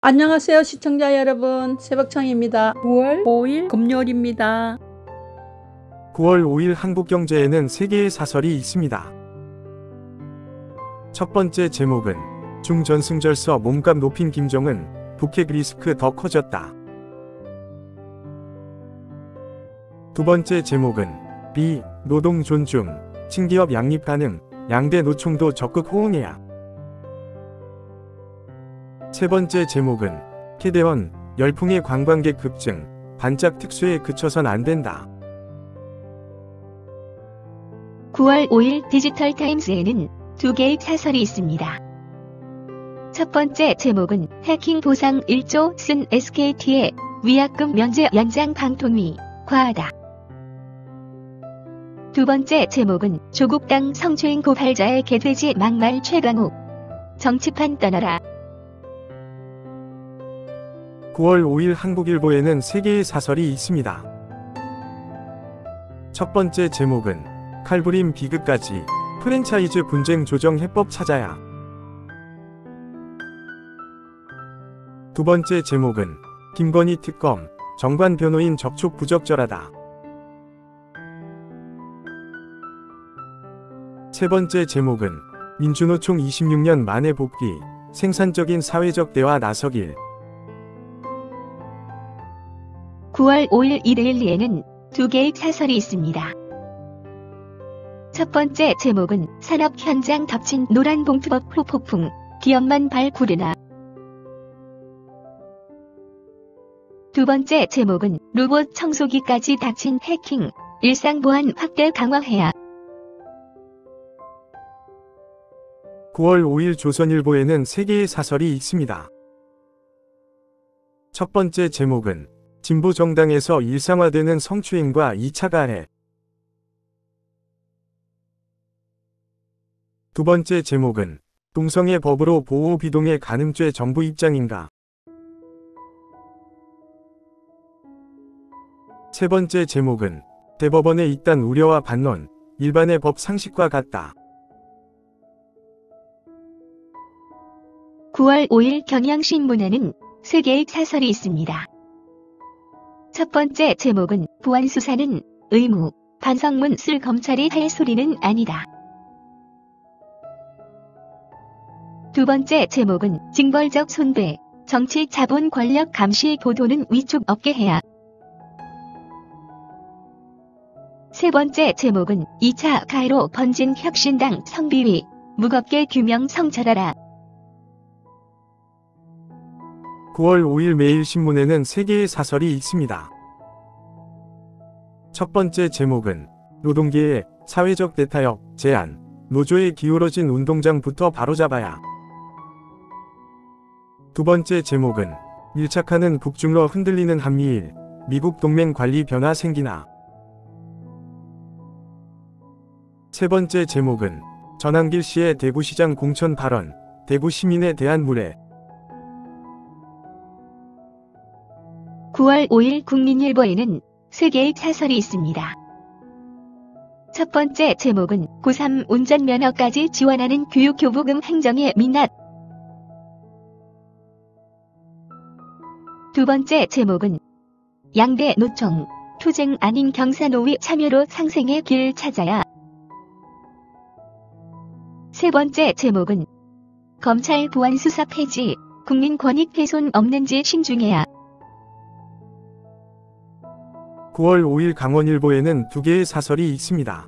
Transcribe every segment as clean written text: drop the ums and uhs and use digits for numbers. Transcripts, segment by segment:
안녕하세요 시청자 여러분, 새벽창입니다. 9월 5일 금요일입니다. 9월 5일 한국경제에는 3개의 사설이 있습니다. 첫 번째 제목은 중전승절서 몸값 높인 김정은, 북핵 리스크 더 커졌다. 두 번째 제목은 비, 노동 존중, 신기업 양립 가능, 양대 노총도 적극 호응해야. 세 번째 제목은 캐대원, 열풍의 관광객 급증, 반짝 특수에 그쳐선 안 된다. 9월 5일 디지털타임스에는 2개의 사설이 있습니다. 첫 번째 제목은 해킹 보상 1조 쓴 SKT의 위약금 면제 연장 방통위, 과하다. 두 번째 제목은 조국당 성추행 고발자의 개돼지 막말 최강욱, 정치판 떠나라. 9월 5일 한국일보에는 3개의 사설이 있습니다. 첫 번째 제목은 칼부림 비극까지, 프랜차이즈 분쟁 조정 해법 찾아야. 두 번째 제목은 김건희 특검, 정관 변호인 접촉 부적절하다. 세 번째 제목은 민주노총 26년 만에 복귀, 생산적인 사회적 대화 나서길. 9월 5일 이데일리에는 2개의 사설이 있습니다. 첫 번째 제목은 산업 현장 덮친 노란 봉투법 후폭풍, 기업만 발구르나. 두 번째 제목은 로봇 청소기까지 닥친 해킹, 일상보안 확대 강화해야. 9월 5일 조선일보에는 3개의 사설이 있습니다. 첫 번째 제목은 진보정당에서 일상화되는 성추행과 2차 가해. 두 번째 제목은 동성애 법으로 보호 비동의 간음죄 정부 입장인가. 세 번째 제목은 대법원에 잇단 우려와 반론, 일반의 법 상식과 같다. 9월 5일 경향신문에는 3개의 사설이 있습니다. 첫 번째 제목은 보안수사는 의무, 반성문 쓸 검찰이 할 소리는 아니다. 두 번째 제목은 징벌적 손배, 정치 자본 권력 감시 보도는 위축 없게 해야. 세 번째 제목은 2차 가해로 번진 혁신당 성비위, 무겁게 규명 성찰하라. 9월 5일 매일신문에는 3개의 사설이 있습니다. 첫 번째 제목은 노동계의 사회적 대타협 제안, 노조에 기울어진 운동장부터 바로잡아야. 두 번째 제목은 밀착하는 북중러 흔들리는 한미일, 미국 동맹 관리 변화 생기나. 세 번째 제목은 전한길 씨의 대구시장 공천 발언, 대구 시민에 대한 무례. 9월 5일 국민일보에는 3개의 사설이 있습니다. 첫 번째 제목은 고3 운전면허까지 지원하는 교육교부금 행정의 민낯. 두 번째 제목은 양대 노총, 투쟁 아닌 경사노위 참여로 상생의 길 찾아야. 세 번째 제목은 검찰 보안수사 폐지, 국민 권익 훼손 없는지 신중해야. 9월 5일 강원일보에는 2개의 사설이 있습니다.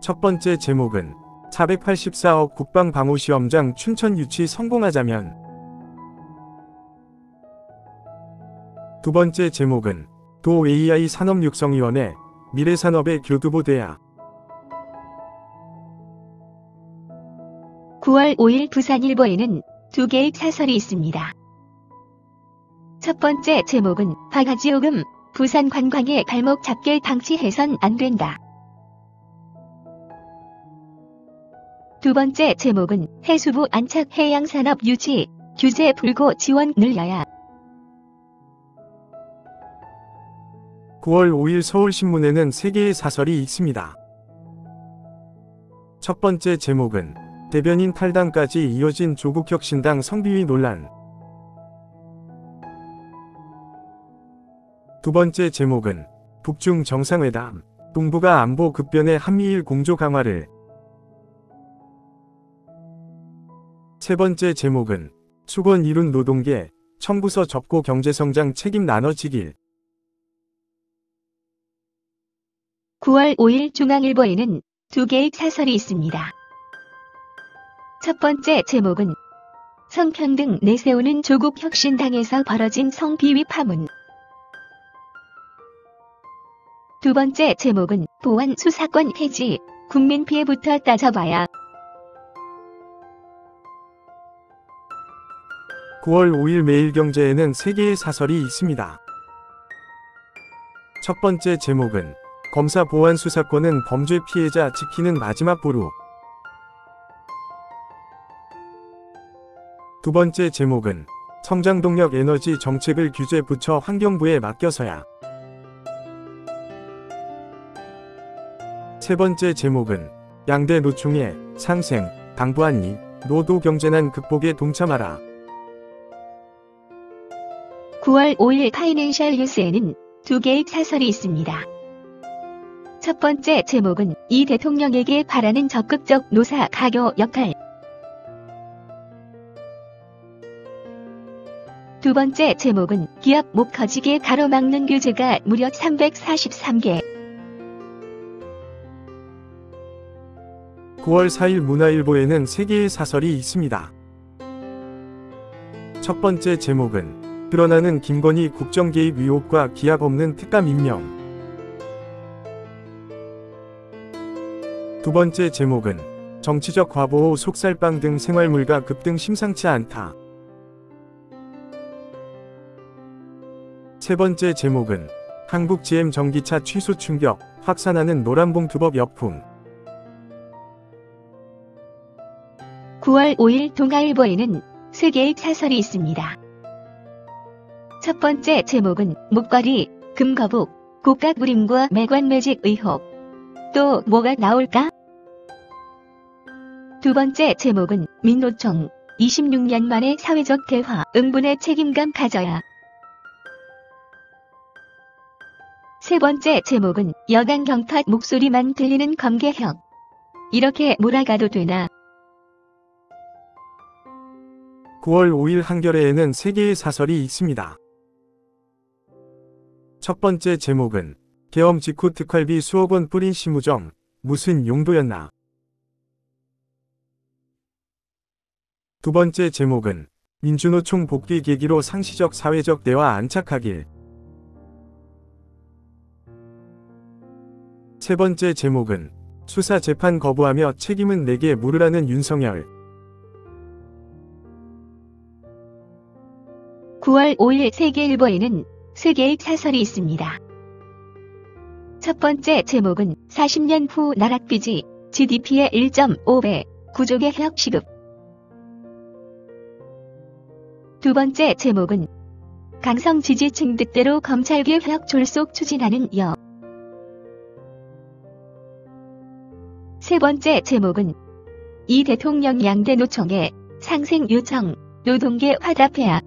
첫 번째 제목은 484억 국방방호시험장 춘천 유치 성공하자면. 두 번째 제목은 도 AI 산업육성위원회, 미래산업의 교두보 대야. 9월 5일 부산일보에는 2개의 사설이 있습니다. 첫 번째 제목은 바가지 요금, 부산 관광에 발목 잡게 방치해선 안 된다. 두 번째 제목은 해수부 안착 해양산업 유치, 규제 풀고 지원 늘려야. 9월 5일 서울신문에는 3개의 사설이 있습니다. 첫 번째 제목은 대변인 탈당까지 이어진 조국혁신당 성비위 논란. 두 번째 제목은 북중 정상회담, 동북아 안보 급변의 한미일 공조 강화를. 세 번째 제목은 수건 이룬 노동계, 청부서 접고 경제성장 책임 나눠지길. 9월 5일 중앙일보에는 두 개의 사설이 있습니다. 첫 번째 제목은 성평등 내세우는 조국혁신당에서 벌어진 성비위 파문. 두 번째 제목은 보안 수사권 폐지, 국민 피해부터 따져봐야. 9월 5일 매일경제에는 세 개의 사설이 있습니다. 첫 번째 제목은 검사 보안 수사권은 범죄 피해자 지키는 마지막 보루. 두 번째 제목은 성장동력 에너지 정책을 규제 부처 환경부에 맡겨서야. 세 번째 제목은 양대 노총의 상생, 당부하니 노도 경제난 극복에 동참하라. 9월 5일 파이낸셜 뉴스에는 두 개의 사설이 있습니다. 첫 번째 제목은 이 대통령에게 바라는 적극적 노사 가교 역할. 두 번째 제목은 기업 목 커지게 가로막는 규제가 무려 343개. 9월 4일 문화일보에는 세 개의 사설이 있습니다. 첫 번째 제목은 드러나는 김건희 국정개입 의혹과 기약 없는 특감 임명. 두 번째 제목은 정치적 과보호 속살빵 등 생활물가 급등 심상치 않다. 세 번째 제목은 한국 GM 전기차 취소 충격, 확산하는 노란봉투법 역풍. 9월 5일 동아일보에는 세 개의 사설이 있습니다. 첫 번째 제목은 목걸이, 금거북, 고가부림과 매관매직 의혹. 또 뭐가 나올까? 두 번째 제목은 민노총, 26년 만에 사회적 대화, 응분의 책임감 가져야. 세 번째 제목은 여당 경탓 목소리만 들리는 검개혁. 이렇게 몰아가도 되나? 9월 5일 한겨레에는 세 개의 사설이 있습니다. 첫 번째 제목은 계엄 직후 특활비 수억 원 뿌린 심우정, 무슨 용도였나. 두 번째 제목은 민주노총 복귀 계기로 상시적 사회적 대화 안착하길. 세 번째 제목은 수사 재판 거부하며 책임은 내게 물으라는 윤석열. 9월 5일 세계일보에는 세 개의 사설이 있습니다. 첫 번째 제목은 40년 후 나락빚이 GDP의 1.5배, 구조개혁 시급. 두 번째 제목은 강성 지지층 뜻대로 검찰개혁 졸속 추진하는 여. 세 번째 제목은 이 대통령 양대 노총의 상생 요청, 노동계 화답해야.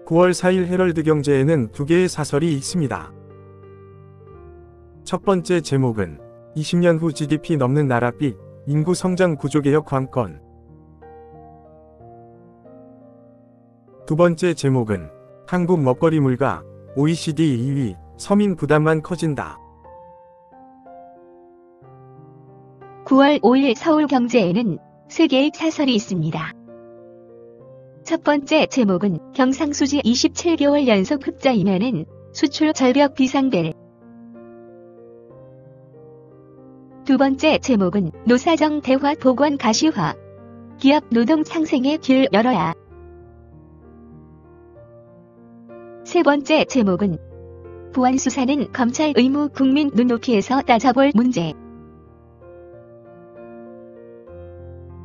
9월 4일 헤럴드 경제에는 두 개의 사설이 있습니다. 첫 번째 제목은 20년 후 GDP 넘는 나라빚, 인구 성장 구조개혁 관건. 두 번째 제목은 한국 먹거리 물가, OECD 2위, 서민 부담만 커진다. 9월 5일 서울경제에는 세 개의 사설이 있습니다. 첫 번째 제목은 경상수지 27개월 연속 흑자이면은 수출 절벽 비상벨. 두 번째 제목은 노사정 대화 보건 가시화. 기업 노동 상생의 길 열어야. 세 번째 제목은 보안 수사는 검찰 의무 국민 눈높이에서 따져볼 문제.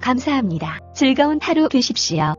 감사합니다. 즐거운 하루 되십시오.